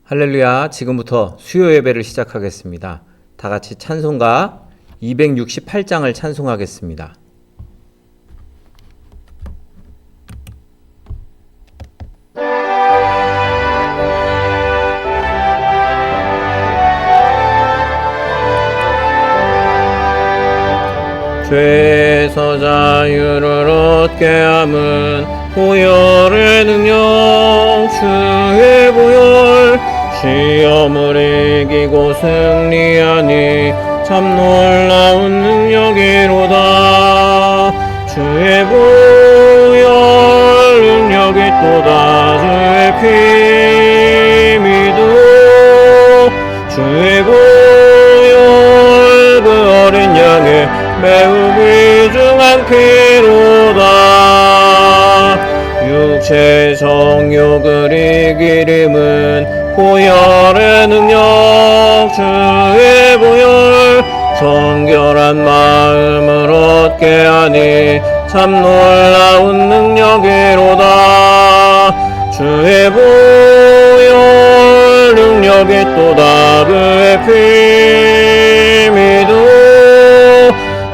할렐루야. 지금부터 수요 예배를 시작하겠습니다. 다 같이 찬송가 268장을 찬송하겠습니다. 죄에서 자유를 얻게 함은 보혈의 능력 주의 보혈 시험을 이기고 승리하니 참 놀라운 능력이로다. 주의 보혈 능력이 또다. 주의 피 믿음 주의 보혈 그 어린 양의 매우 귀중한 피로다. 육체의 정욕을 이기림은 보혈의 능력 주의 보혈 정결한 마음을 얻게 하니 참 놀라운 능력이로다. 주의 보혈 능력이 또다. 그의 피 믿음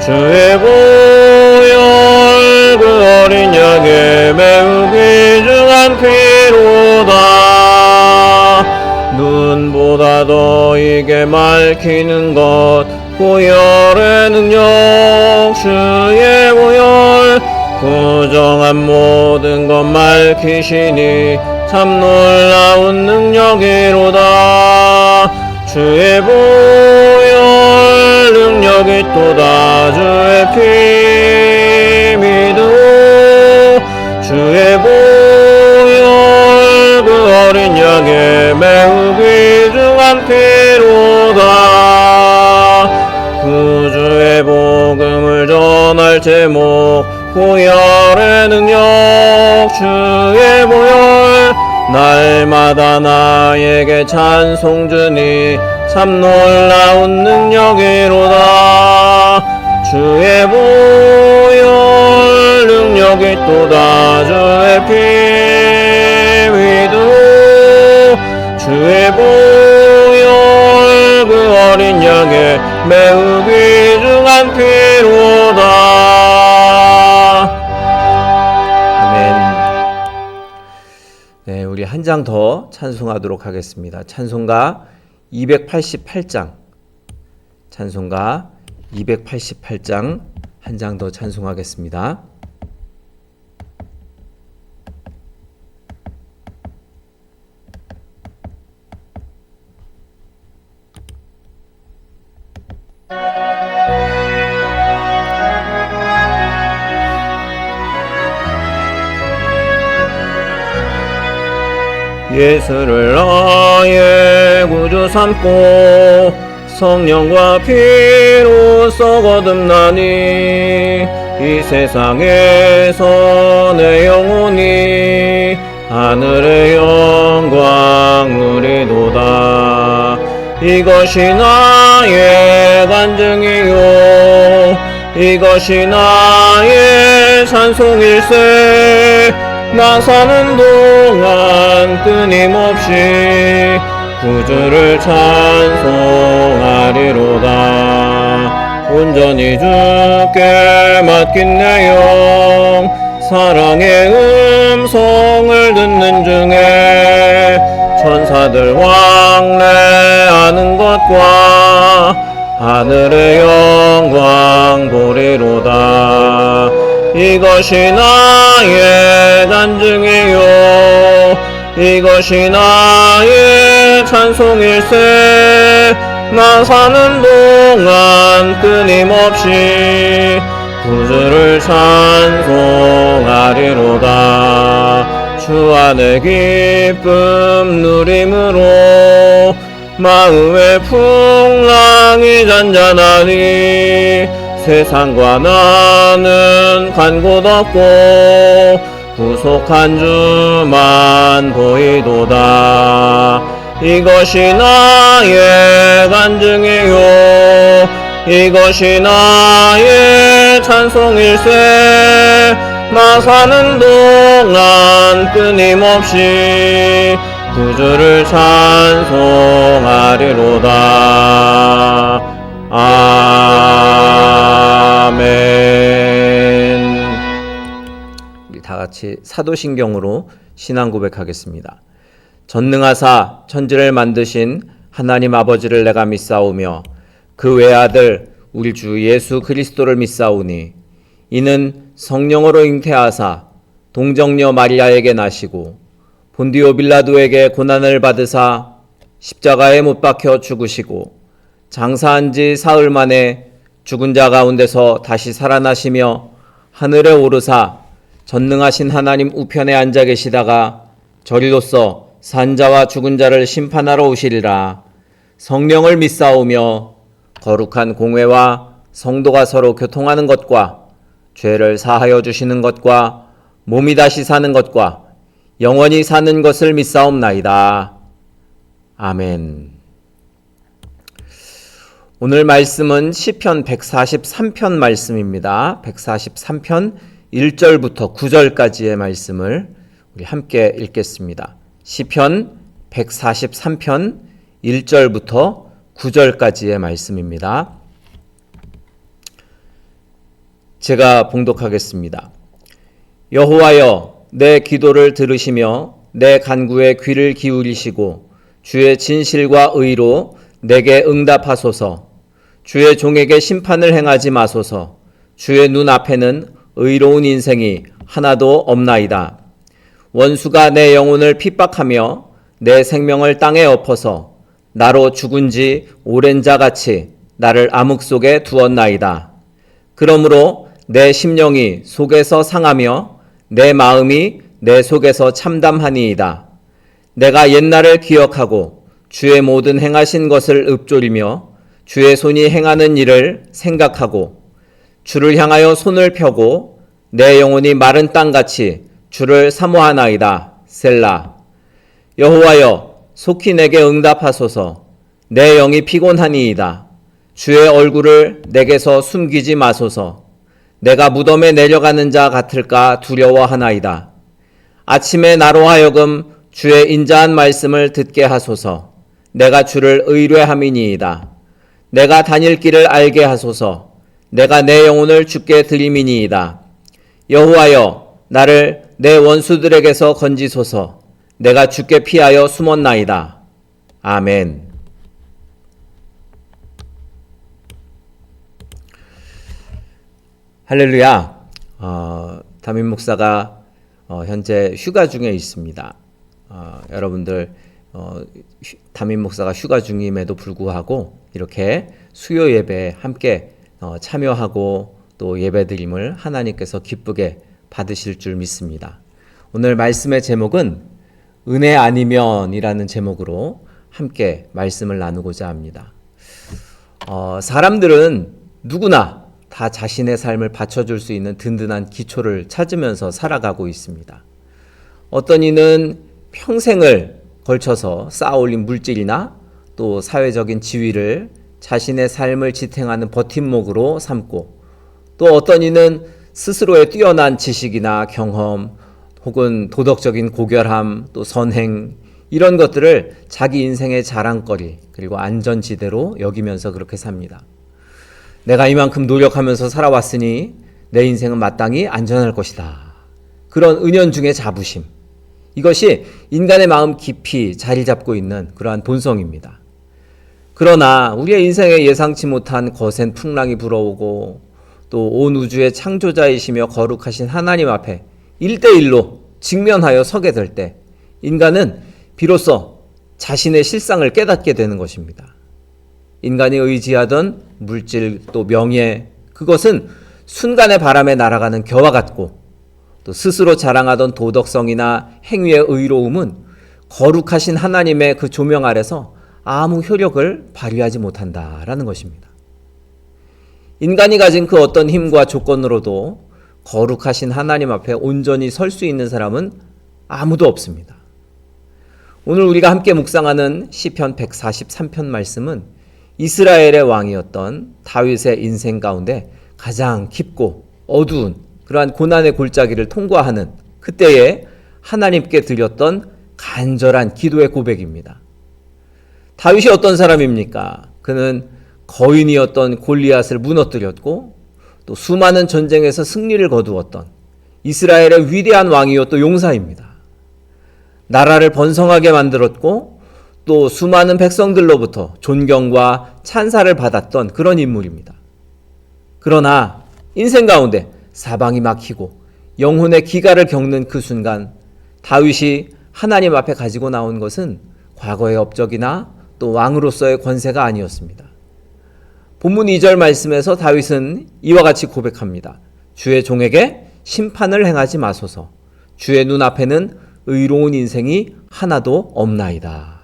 주의 보혈 그 어린 양의 매우 귀중한 피로다. 눈보다 더 이게 밝히는 것 보혈의 능력 주의 보혈 부정한 모든 것 밝히시니 참 놀라운 능력이로다. 주의 보혈 능력이 또다. 주의 피 믿음 주의 보혈 그 어린 양의 매우 귀중한 피로다. 구주의 복음을 전할 제목 보혈의 능력 주의 보혈 날마다 나에게 찬송 주니 참 놀라운 능력이로다. 주의 보혈 능력이 또다. 주의 피 믿음 주의 보혈 그 어린 양의 매우 귀중한 피로다. 네, 우리 한 장 더 찬송하도록 하겠습니다. 찬송가 288장 찬송가 288장 한 장 더 찬송하겠습니다. 예수를 나의 구주 삼고 성령과 피로써 거듭나니 이 세상에서 내 영혼이 하늘의 영광 누리도다. 이것이 나의 간증이요 이것이 나의 찬송일세. 나 사는 동안 끊임없이 구주를 찬송하리로다. 온전히 주께 맡긴 내 영 사랑의 음성을 듣는 중에 천사들 왕래하는 것과 하늘의 영광 보리로다. 이것이 나의 간증이요 이것이 나의 찬송일세. 나 사는 동안 끊임없이 구주를 찬송하리로다. 주 안에 기쁨 누림으로 마음의 풍랑이 잔잔하니 세상과 나는 간 곳 없고 구속한 주만 보이도다. 이것이 나의 간증이요 이것이 나의 찬송일세. 나 사는 동안 끊임없이 구주를 찬송하리로다. 아멘. 우리 다 같이 사도신경으로 신앙 고백하겠습니다. 전능하사 천지를 만드신 하나님 아버지를 내가 믿사오며 그 외아들 우리 주 예수 그리스도를 믿사오니 이는 성령으로 잉태하사 동정녀 마리아에게 나시고 본디오 빌라도에게 고난을 받으사 십자가에 못 박혀 죽으시고 장사한 지 사흘 만에 죽은 자 가운데서 다시 살아나시며 하늘에 오르사 전능하신 하나님 우편에 앉아 계시다가 저리로서 산자와 죽은 자를 심판하러 오시리라. 성령을 믿사오며 거룩한 공회와 성도가 서로 교통하는 것과 죄를 사하여 주시는 것과 몸이 다시 사는 것과 영원히 사는 것을 믿사옵나이다. 아멘. 오늘 말씀은 시편 143편 말씀입니다. 143편 1절부터 9절까지의 말씀을 우리 함께 읽겠습니다. 시편 143편 1절부터 9절까지의 말씀입니다. 제가 봉독하겠습니다. 여호와여, 내 기도를 들으시며 내 간구에 귀를 기울이시고 주의 진실과 의로 내게 응답하소서. 주의 종에게 심판을 행하지 마소서. 주의 눈앞에는 의로운 인생이 하나도 없나이다. 원수가 내 영혼을 핍박하며 내 생명을 땅에 엎어서 나로 죽은 지 오랜 자같이 나를 암흑 속에 두었나이다. 그러므로 내 심령이 속에서 상하며 내 마음이 내 속에서 참담하니이다. 내가 옛날을 기억하고 주의 모든 행하신 것을 읊조리며 주의 손이 행하는 일을 생각하고 주를 향하여 손을 펴고 내 영혼이 마른 땅같이 주를 사모하나이다. 셀라. 여호와여, 속히 내게 응답하소서. 내 영이 피곤하니이다. 주의 얼굴을 내게서 숨기지 마소서. 내가 무덤에 내려가는 자 같을까 두려워하나이다. 아침에 나로 하여금 주의 인자한 말씀을 듣게 하소서. 내가 주를 의뢰함이니이다. 내가 다닐 길을 알게 하소서. 내가 내 영혼을 주께 드림이니이다. 여호와여, 나를 내 원수들에게서 건지소서. 내가 주께 피하여 숨었나이다. 아멘. 할렐루야. 담임 목사가 현재 휴가 중에 있습니다. 여러분들 담임 목사가 휴가 중임에도 불구하고 이렇게 수요 예배에 함께 참여하고 또 예배드림을 하나님께서 기쁘게 받으실 줄 믿습니다. 오늘 말씀의 제목은 은혜 아니면이라는 제목으로 함께 말씀을 나누고자 합니다. 사람들은 누구나 다 자신의 삶을 받쳐줄 수 있는 든든한 기초를 찾으면서 살아가고 있습니다. 어떤 이는 평생을 걸쳐서 쌓아올린 물질이나 또 사회적인 지위를 자신의 삶을 지탱하는 버팀목으로 삼고, 또 어떤 이는 스스로의 뛰어난 지식이나 경험 혹은 도덕적인 고결함 또 선행 이런 것들을 자기 인생의 자랑거리 그리고 안전지대로 여기면서 그렇게 삽니다. 내가 이만큼 노력하면서 살아왔으니 내 인생은 마땅히 안전할 것이다. 그런 은연중의 자부심, 이것이 인간의 마음 깊이 자리 잡고 있는 그러한 본성입니다. 그러나 우리의 인생에 예상치 못한 거센 풍랑이 불어오고 또 온 우주의 창조자이시며 거룩하신 하나님 앞에 1대1로 직면하여 서게 될 때 인간은 비로소 자신의 실상을 깨닫게 되는 것입니다. 인간이 의지하던 물질 또 명예, 그것은 순간의 바람에 날아가는 겨와 같고, 또 스스로 자랑하던 도덕성이나 행위의 의로움은 거룩하신 하나님의 그 조명 아래서 아무 효력을 발휘하지 못한다라는 것입니다. 인간이 가진 그 어떤 힘과 조건으로도 거룩하신 하나님 앞에 온전히 설 수 있는 사람은 아무도 없습니다. 오늘 우리가 함께 묵상하는 시편 143편 말씀은 이스라엘의 왕이었던 다윗의 인생 가운데 가장 깊고 어두운 그러한 고난의 골짜기를 통과하는 그때에 하나님께 드렸던 간절한 기도의 고백입니다. 다윗이 어떤 사람입니까? 그는 거인이었던 골리앗을 무너뜨렸고 또 수많은 전쟁에서 승리를 거두었던 이스라엘의 위대한 왕이요 또 용사입니다. 나라를 번성하게 만들었고 또 수많은 백성들로부터 존경과 찬사를 받았던 그런 인물입니다. 그러나 인생 가운데 사방이 막히고 영혼의 기갈을 겪는 그 순간 다윗이 하나님 앞에 가지고 나온 것은 과거의 업적이나 또 왕으로서의 권세가 아니었습니다. 본문 2절 말씀에서 다윗은 이와 같이 고백합니다. 주의 종에게 심판을 행하지 마소서. 주의 눈앞에는 의로운 인생이 하나도 없나이다.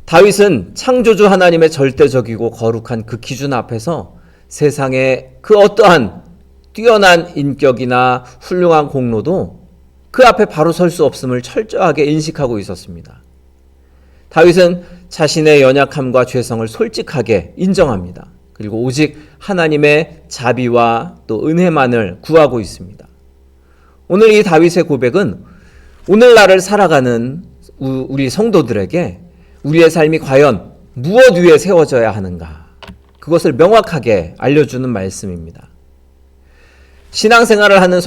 다윗은 창조주 하나님의 절대적이고 거룩한 그 기준 앞에서 세상의 그 어떠한 뛰어난 인격이나 훌륭한 공로도 그 앞에 바로 설 수 없음을 철저하게 인식하고 있었습니다. 다윗은 자신의 연약함과 죄성을 솔직하게 인정합니다. 그리고 오직 하나님의 자비와 또 은혜만을 구하고 있습니다. 오늘 이 다윗의 고백은 오늘날을 살아가는 우리 성도들에게 우리의 삶이 과연 무엇 위에 세워져야 하는가, 그것을 명확하게 알려주는 말씀입니다. 신앙생활을 하는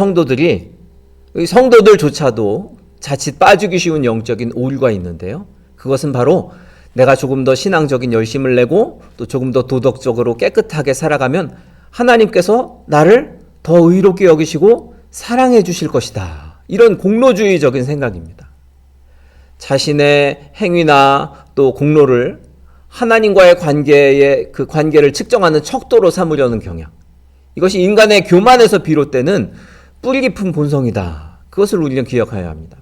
성도들조차도 자칫 빠지기 쉬운 영적인 오류가 있는데요. 그것은 바로 내가 조금 더 신앙적인 열심을 내고 또 조금 더 도덕적으로 깨끗하게 살아가면 하나님께서 나를 더 의롭게 여기시고 사랑해 주실 것이다. 이런 공로주의적인 생각입니다. 자신의 행위나 또 공로를 하나님과의 그 관계를 측정하는 척도로 삼으려는 경향. 이것이 인간의 교만에서 비롯되는 뿌리 깊은 본성이다. 그것을 우리는 기억해야 합니다.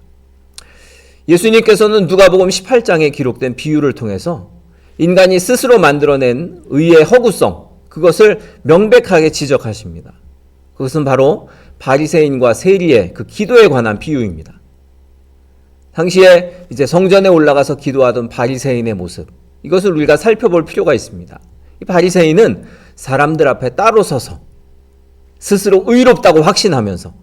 예수님께서는 누가복음 18장에 기록된 비유를 통해서 인간이 스스로 만들어낸 의의 허구성, 그것을 명백하게 지적하십니다. 그것은 바로 바리새인과 세리의 그 기도에 관한 비유입니다. 당시에 이제 성전에 올라가서 기도하던 바리새인의 모습, 이것을 우리가 살펴볼 필요가 있습니다. 이 바리새인은 사람들 앞에 따로 서서 스스로 의롭다고 확신하면서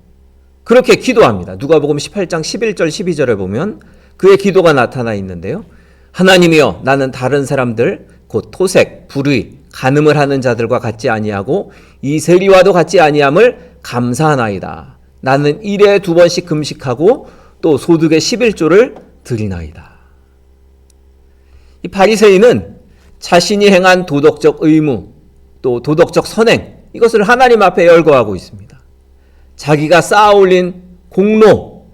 그렇게 기도합니다. 누가복음 18장 11절 12절에 보면 그의 기도가 나타나 있는데요. 하나님이여, 나는 다른 사람들 곧 토색, 불의, 간음을 하는 자들과 같지 아니하고 이 세리와도 같지 아니함을 감사하나이다. 나는 일에 2번씩 금식하고 또 소득의 11조를 드리나이다. 이 바리새인은 자신이 행한 도덕적 의무 또 도덕적 선행, 이것을 하나님 앞에 열거하고 있습니다. 자기가 쌓아올린 공로,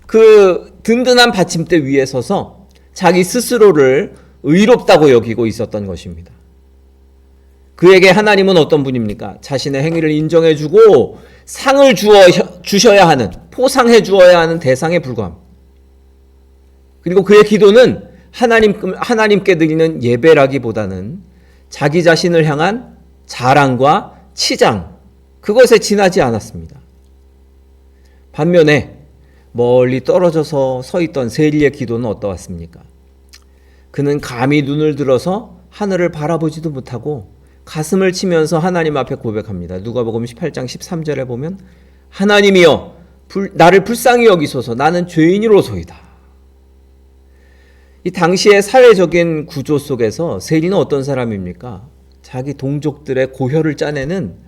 그 든든한 받침대 위에 서서 자기 스스로를 의롭다고 여기고 있었던 것입니다. 그에게 하나님은 어떤 분입니까? 자신의 행위를 인정해주고 상을 주셔야 하는, 포상해 주어야 하는 대상에 불과합니다. 그리고 그의 기도는 하나님께 드리는 예배라기보다는 자기 자신을 향한 자랑과 치장, 그것에 지나지 않았습니다. 반면에 멀리 떨어져서 서 있던 세리의 기도는 어떠했습니까? 그는 감히 눈을 들어서 하늘을 바라보지도 못하고 가슴을 치면서 하나님 앞에 고백합니다. 누가복음 18장 13절에 보면 하나님이여, 나를 불쌍히 여기소서. 나는 죄인이로소이다. 이 당시의 사회적인 구조 속에서 세리는 어떤 사람입니까? 자기 동족들의 고혈을 짜내는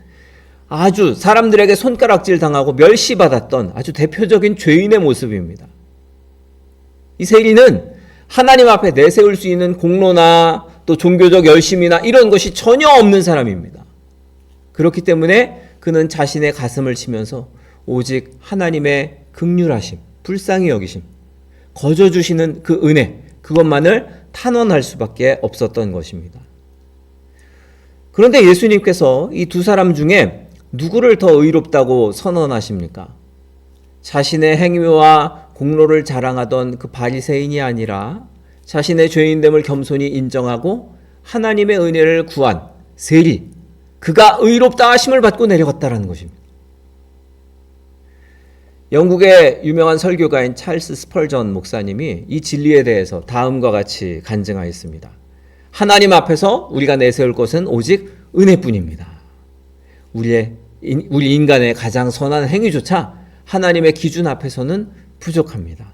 아주 사람들에게 손가락질 당하고 멸시받았던 아주 대표적인 죄인의 모습입니다. 이 세리는 하나님 앞에 내세울 수 있는 공로나 또 종교적 열심이나 이런 것이 전혀 없는 사람입니다. 그렇기 때문에 그는 자신의 가슴을 치면서 오직 하나님의 긍휼하심, 불쌍히 여기심, 거저 주시는 그 은혜, 그것만을 탄원할 수밖에 없었던 것입니다. 그런데 예수님께서 이 두 사람 중에 누구를 더 의롭다고 선언하십니까? 자신의 행위와 공로를 자랑하던 그 바리새인이 아니라 자신의 죄인됨을 겸손히 인정하고 하나님의 은혜를 구한 세리, 그가 의롭다 하심을 받고 내려갔다라는 것입니다. 영국의 유명한 설교가인 찰스 스펄전 목사님이 이 진리에 대해서 다음과 같이 간증하였습니다. 하나님 앞에서 우리가 내세울 것은 오직 은혜뿐입니다. 우리 인간의 가장 선한 행위조차 하나님의 기준 앞에서는 부족합니다.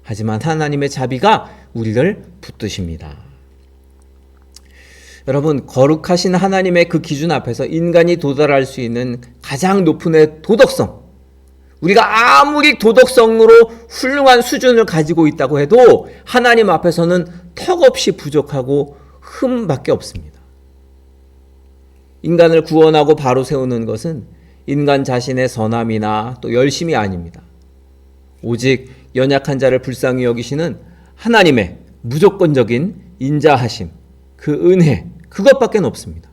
하지만 하나님의 자비가 우리를 붙드십니다. 여러분, 거룩하신 하나님의 그 기준 앞에서 인간이 도달할 수 있는 가장 높은 도덕성, 우리가 아무리 도덕성으로 훌륭한 수준을 가지고 있다고 해도 하나님 앞에서는 턱없이 부족하고 흠밖에 없습니다. 인간을 구원하고 바로 세우는 것은 인간 자신의 선함이나 또 열심이 아닙니다. 오직 연약한 자를 불쌍히 여기시는 하나님의 무조건적인 인자하심, 그 은혜, 그것밖에 없습니다.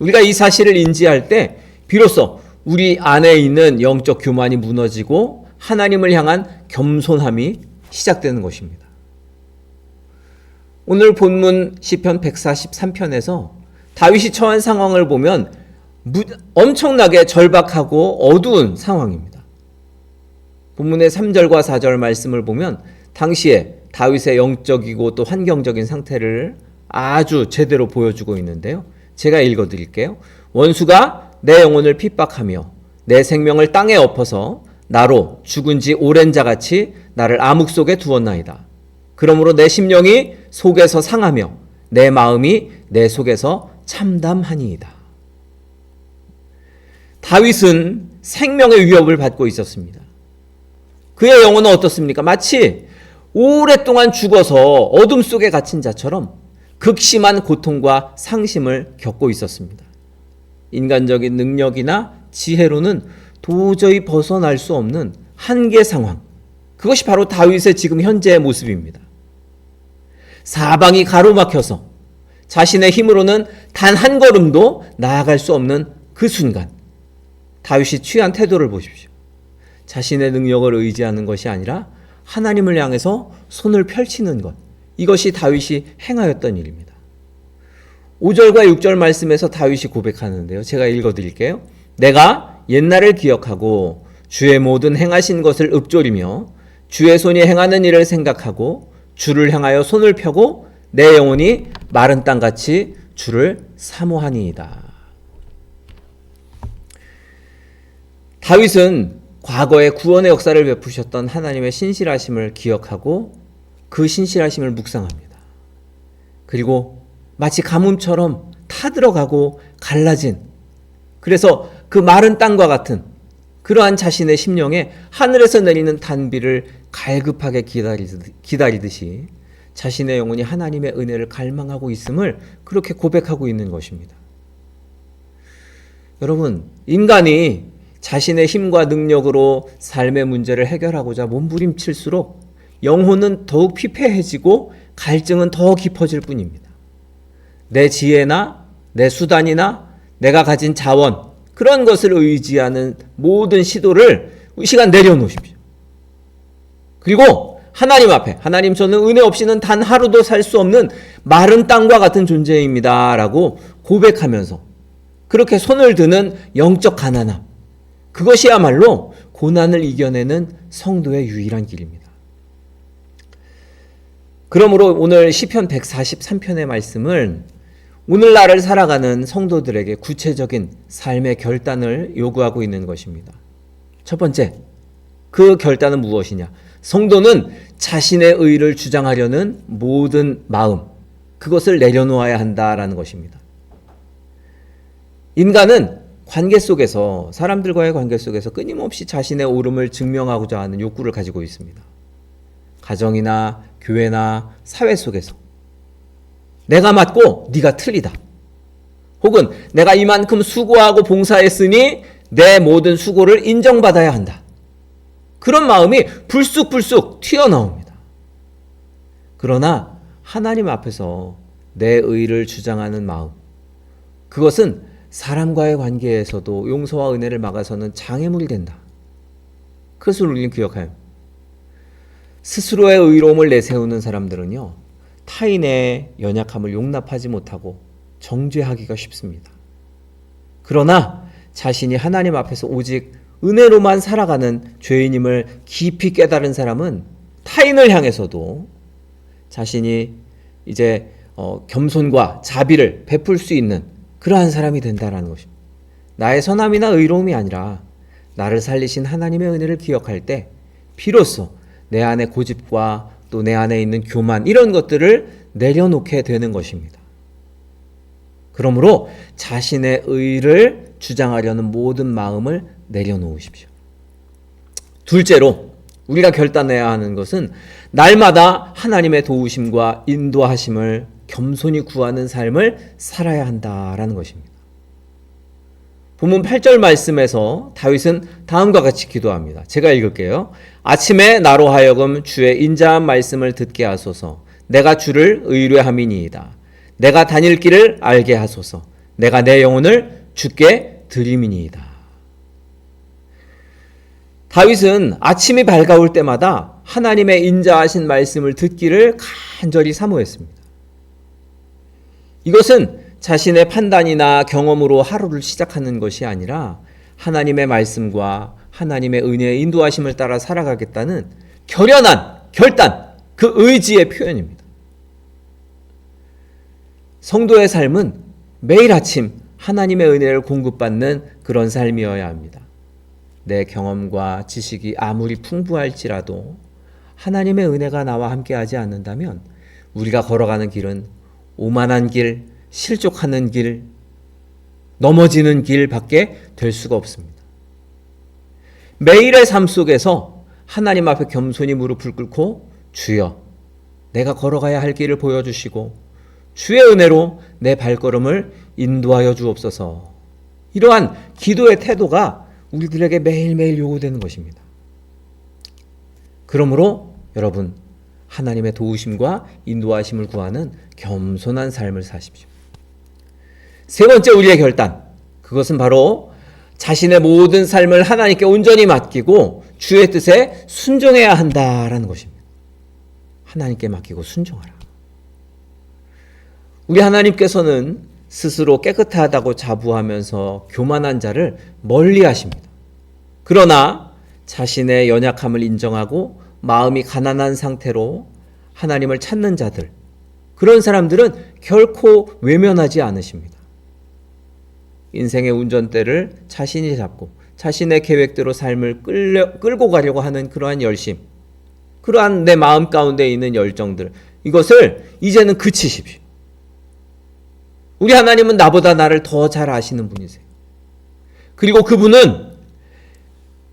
우리가 이 사실을 인지할 때 비로소 우리 안에 있는 영적 교만이 무너지고 하나님을 향한 겸손함이 시작되는 것입니다. 오늘 본문 시편 143편에서 다윗이 처한 상황을 보면 엄청나게 절박하고 어두운 상황입니다. 본문의 3절과 4절 말씀을 보면 당시에 다윗의 영적이고 또 환경적인 상태를 아주 제대로 보여주고 있는데요. 제가 읽어드릴게요. 원수가 내 영혼을 핍박하며 내 생명을 땅에 엎어서 나로 죽은 지 오랜 자같이 나를 암흑 속에 두었나이다. 그러므로 내 심령이 속에서 상하며 내 마음이 내 속에서 참담하니이다. 다윗은 생명의 위협을 받고 있었습니다. 그의 영혼은 어떻습니까? 마치 오랫동안 죽어서 어둠 속에 갇힌 자처럼 극심한 고통과 상심을 겪고 있었습니다. 인간적인 능력이나 지혜로는 도저히 벗어날 수 없는 한계 상황, 그것이 바로 다윗의 지금 현재의 모습입니다. 사방이 가로막혀서 자신의 힘으로는 단 한 걸음도 나아갈 수 없는 그 순간, 다윗이 취한 태도를 보십시오. 자신의 능력을 의지하는 것이 아니라 하나님을 향해서 손을 펼치는 것, 이것이 다윗이 행하였던 일입니다. 5절과 6절 말씀에서 다윗이 고백하는데요. 제가 읽어드릴게요. 내가 옛날을 기억하고 주의 모든 행하신 것을 읊조리며 주의 손이 행하는 일을 생각하고 주를 향하여 손을 펴고 내 영혼이 마른 땅같이 주를 사모하니이다. 다윗은 과거에 구원의 역사를 베푸셨던 하나님의 신실하심을 기억하고 그 신실하심을 묵상합니다. 그리고 마치 가뭄처럼 타들어가고 갈라진, 그래서 그 마른 땅과 같은 그러한 자신의 심령에 하늘에서 내리는 단비를 갈급하게 기다리듯이 자신의 영혼이 하나님의 은혜를 갈망하고 있음을 그렇게 고백하고 있는 것입니다. 여러분, 인간이 자신의 힘과 능력으로 삶의 문제를 해결하고자 몸부림칠수록 영혼은 더욱 피폐해지고 갈증은 더 깊어질 뿐입니다. 내 지혜나 내 수단이나 내가 가진 자원, 그런 것을 의지하는 모든 시도를 이 시간 내려놓으십시오. 그리고 하나님 앞에, 하나님 저는 은혜 없이는 단 하루도 살 수 없는 마른 땅과 같은 존재입니다 라고 고백하면서 그렇게 손을 드는 영적 가난함, 그것이야말로 고난을 이겨내는 성도의 유일한 길입니다. 그러므로 오늘 시편 143편의 말씀은 오늘날을 살아가는 성도들에게 구체적인 삶의 결단을 요구하고 있는 것입니다. 첫 번째, 그 결단은 무엇이냐? 성도는 자신의 의를 주장하려는 모든 마음, 그것을 내려놓아야 한다라는 것입니다. 인간은 관계 속에서, 사람들과의 관계 속에서 끊임없이 자신의 옳음을 증명하고자 하는 욕구를 가지고 있습니다. 가정이나 교회나 사회 속에서 내가 맞고 네가 틀리다. 혹은 내가 이만큼 수고하고 봉사했으니 내 모든 수고를 인정받아야 한다. 그런 마음이 불쑥불쑥 튀어나옵니다. 그러나 하나님 앞에서 내 의를 주장하는 마음, 그것은 사람과의 관계에서도 용서와 은혜를 막아서는 장애물이 된다. 그것을 우리는 기억해야 합니다. 스스로의 의로움을 내세우는 사람들은요, 타인의 연약함을 용납하지 못하고 정죄하기가 쉽습니다. 그러나 자신이 하나님 앞에서 오직 은혜로만 살아가는 죄인임을 깊이 깨달은 사람은 타인을 향해서도 자신이 이제 겸손과 자비를 베풀 수 있는 그러한 사람이 된다는 것입니다. 나의 선함이나 의로움이 아니라 나를 살리신 하나님의 은혜를 기억할 때 비로소 내 안의 고집과 또 내 안에 있는 교만, 이런 것들을 내려놓게 되는 것입니다. 그러므로 자신의 의를 주장하려는 모든 마음을 내려놓으십시오. 둘째로 우리가 결단해야 하는 것은 날마다 하나님의 도우심과 인도하심을 겸손히 구하는 삶을 살아야 한다라는 것입니다. 본문 8절 말씀에서 다윗은 다음과 같이 기도합니다. 제가 읽을게요. 아침에 나로 하여금 주의 인자한 말씀을 듣게 하소서. 내가 주를 의뢰함이니이다. 내가 다닐 길을 알게 하소서. 내가 내 영혼을 주께 드림이니이다. 다윗은 아침이 밝아올 때마다 하나님의 인자하신 말씀을 듣기를 간절히 사모했습니다. 이것은 자신의 판단이나 경험으로 하루를 시작하는 것이 아니라 하나님의 말씀과 하나님의 은혜의 인도하심을 따라 살아가겠다는 결연한 결단, 그 의지의 표현입니다. 성도의 삶은 매일 아침 하나님의 은혜를 공급받는 그런 삶이어야 합니다. 내 경험과 지식이 아무리 풍부할지라도 하나님의 은혜가 나와 함께하지 않는다면 우리가 걸어가는 길은 오만한 길, 실족하는 길, 넘어지는 길밖에 될 수가 없습니다. 매일의 삶 속에서 하나님 앞에 겸손히 무릎을 꿇고 주여, 내가 걸어가야 할 길을 보여주시고 주의 은혜로 내 발걸음을 인도하여 주옵소서. 이러한 기도의 태도가 우리들에게 매일매일 요구되는 것입니다. 그러므로 여러분, 하나님의 도우심과 인도하심을 구하는 겸손한 삶을 사십시오. 세 번째 우리의 결단, 그것은 바로 자신의 모든 삶을 하나님께 온전히 맡기고 주의 뜻에 순종해야 한다라는 것입니다. 하나님께 맡기고 순종하라. 우리 하나님께서는 스스로 깨끗하다고 자부하면서 교만한 자를 멀리 하십니다. 그러나 자신의 연약함을 인정하고 마음이 가난한 상태로 하나님을 찾는 자들, 그런 사람들은 결코 외면하지 않으십니다. 인생의 운전대를 자신이 잡고 자신의 계획대로 삶을 끌고 가려고 하는 그러한 열심, 그러한 내 마음 가운데 있는 열정들, 이것을 이제는 그치십시오. 우리 하나님은 나보다 나를 더 잘 아시는 분이세요. 그리고 그분은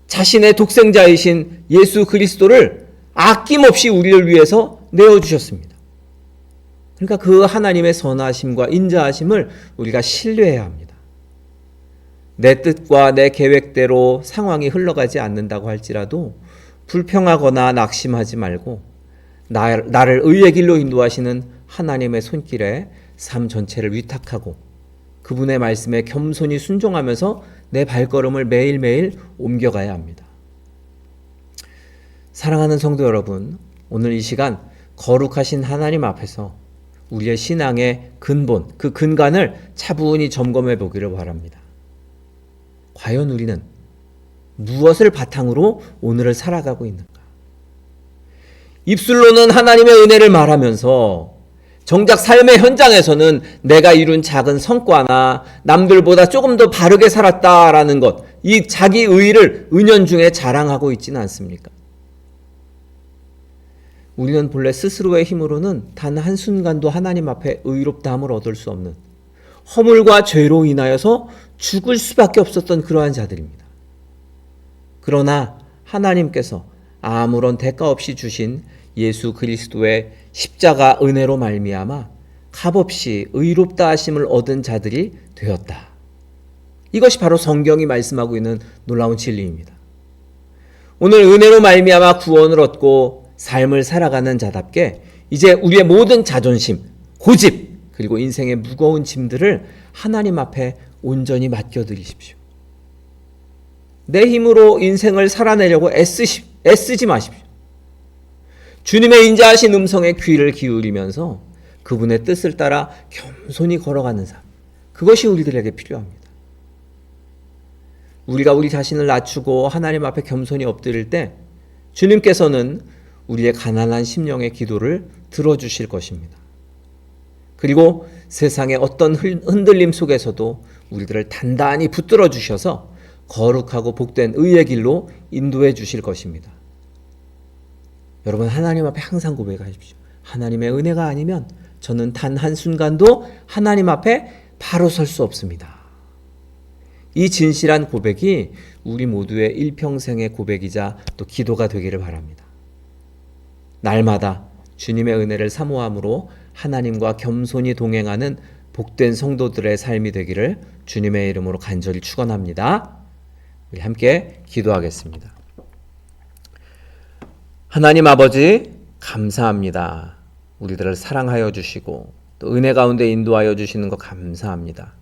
자신의 독생자이신 예수 그리스도를 아낌없이 우리를 위해서 내어주셨습니다. 그러니까 그 하나님의 선하심과 인자하심을 우리가 신뢰해야 합니다. 내 뜻과 내 계획대로 상황이 흘러가지 않는다고 할지라도 불평하거나 낙심하지 말고 나를 의의 길로 인도하시는 하나님의 손길에 삶 전체를 위탁하고 그분의 말씀에 겸손히 순종하면서 내 발걸음을 매일매일 옮겨가야 합니다. 사랑하는 성도 여러분, 오늘 이 시간 거룩하신 하나님 앞에서 우리의 신앙의 근본, 그 근간을 차분히 점검해 보기를 바랍니다. 과연 우리는 무엇을 바탕으로 오늘을 살아가고 있는가? 입술로는 하나님의 은혜를 말하면서 정작 삶의 현장에서는 내가 이룬 작은 성과나 남들보다 조금 더 바르게 살았다라는 것, 이 자기 의의를 은연중에 자랑하고 있지는 않습니까? 우리는 본래 스스로의 힘으로는 단 한순간도 하나님 앞에 의롭다함을 얻을 수 없는 허물과 죄로 인하여서 죽을 수밖에 없었던 그러한 자들입니다. 그러나 하나님께서 아무런 대가 없이 주신 예수 그리스도의 십자가 은혜로 말미암아 값없이 의롭다 하심을 얻은 자들이 되었다. 이것이 바로 성경이 말씀하고 있는 놀라운 진리입니다. 오늘 은혜로 말미암아 구원을 얻고 삶을 살아가는 자답게 이제 우리의 모든 자존심, 고집, 그리고 인생의 무거운 짐들을 하나님 앞에 온전히 맡겨드리십시오. 내 힘으로 인생을 살아내려고 애쓰지 마십시오. 주님의 인자하신 음성에 귀를 기울이면서 그분의 뜻을 따라 겸손히 걸어가는 삶, 그것이 우리들에게 필요합니다. 우리가 우리 자신을 낮추고 하나님 앞에 겸손히 엎드릴 때 주님께서는 우리의 가난한 심령의 기도를 들어주실 것입니다. 그리고 세상의 어떤 흔들림 속에서도 우리들을 단단히 붙들어 주셔서 거룩하고 복된 의의 길로 인도해 주실 것입니다. 여러분 하나님 앞에 항상 고백하십시오. 하나님의 은혜가 아니면 저는 단 한순간도 하나님 앞에 바로 설 수 없습니다. 이 진실한 고백이 우리 모두의 일평생의 고백이자 또 기도가 되기를 바랍니다. 날마다 주님의 은혜를 사모함으로 하나님과 겸손히 동행하는 복된 성도들의 삶이 되기를 주님의 이름으로 간절히 축원합니다. 우리 함께 기도하겠습니다. 하나님 아버지 감사합니다. 우리들을 사랑하여 주시고 또 은혜 가운데 인도하여 주시는 것 감사합니다.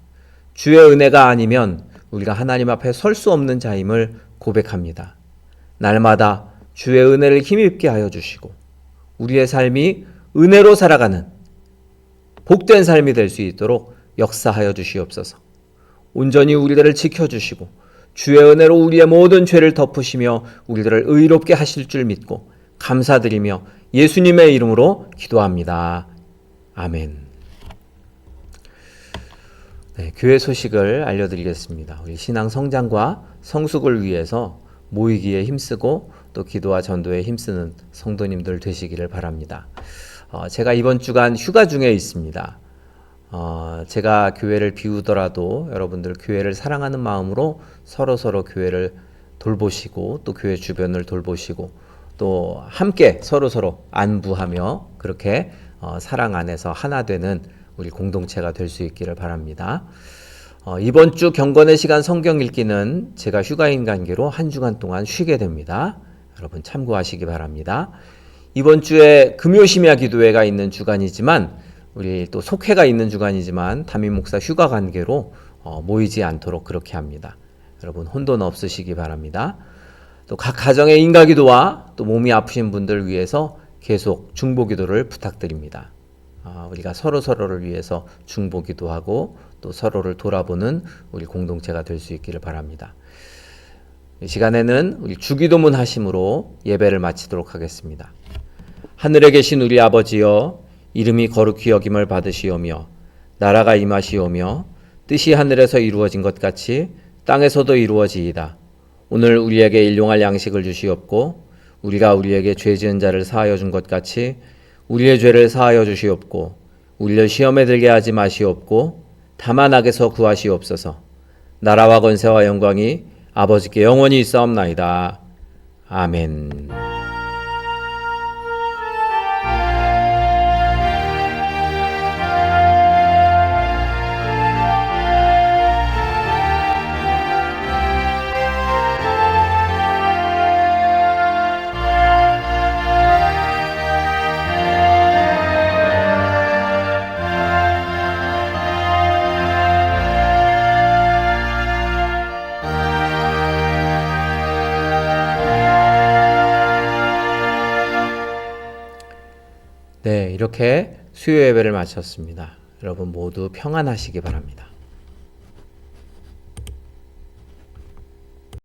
주의 은혜가 아니면 우리가 하나님 앞에 설 수 없는 자임을 고백합니다. 날마다 주의 은혜를 힘입게 하여 주시고 우리의 삶이 은혜로 살아가는 복된 삶이 될 수 있도록 역사하여 주시옵소서. 온전히 우리들을 지켜주시고 주의 은혜로 우리의 모든 죄를 덮으시며 우리들을 의롭게 하실 줄 믿고 감사드리며 예수님의 이름으로 기도합니다. 아멘. 네, 교회 소식을 알려드리겠습니다. 우리 신앙 성장과 성숙을 위해서 모이기에 힘쓰고 또 기도와 전도에 힘쓰는 성도님들 되시기를 바랍니다. 제가 이번 주간 휴가 중에 있습니다. 제가 교회를 비우더라도 여러분들 교회를 사랑하는 마음으로 서로 교회를 돌보시고 또 교회 주변을 돌보시고 또 함께 서로 안부하며 그렇게 사랑 안에서 하나 되는 우리 공동체가 될 수 있기를 바랍니다. 이번 주 경건의 시간 성경 읽기는 제가 휴가인 관계로 한 주간 동안 쉬게 됩니다. 여러분 참고하시기 바랍니다. 이번 주에 금요심야 기도회가 있는 주간이지만 우리 또 속회가 있는 주간이지만 담임 목사 휴가 관계로 모이지 않도록 그렇게 합니다. 여러분 혼돈 없으시기 바랍니다. 또 각 가정의 인가기도와 또 몸이 아프신 분들 위해서 계속 중보기도를 부탁드립니다. 우리가 서로를 위해서 중보기도하고 또 서로를 돌아보는 우리 공동체가 될 수 있기를 바랍니다. 이 시간에는 우리 주기도문 하심으로 예배를 마치도록 하겠습니다. 하늘에 계신 우리 아버지여, 이름이 거룩히 여김을 받으시오며 나라가 임하시오며 뜻이 하늘에서 이루어진 것 같이 땅에서도 이루어지이다. 오늘 우리에게 일용할 양식을 주시옵고 우리가 우리에게 죄 지은 자를 사하여 준 것 같이 우리의 죄를 사하여 주시옵고 우리를 시험에 들게 하지 마시옵고 다만 악에서 구하시옵소서. 나라와 권세와 영광이 아버지께 영원히 있사옵나이다. 아멘. 네, 이렇게 수요 예배를 마쳤습니다. 여러분 모두 평안하시기 바랍니다.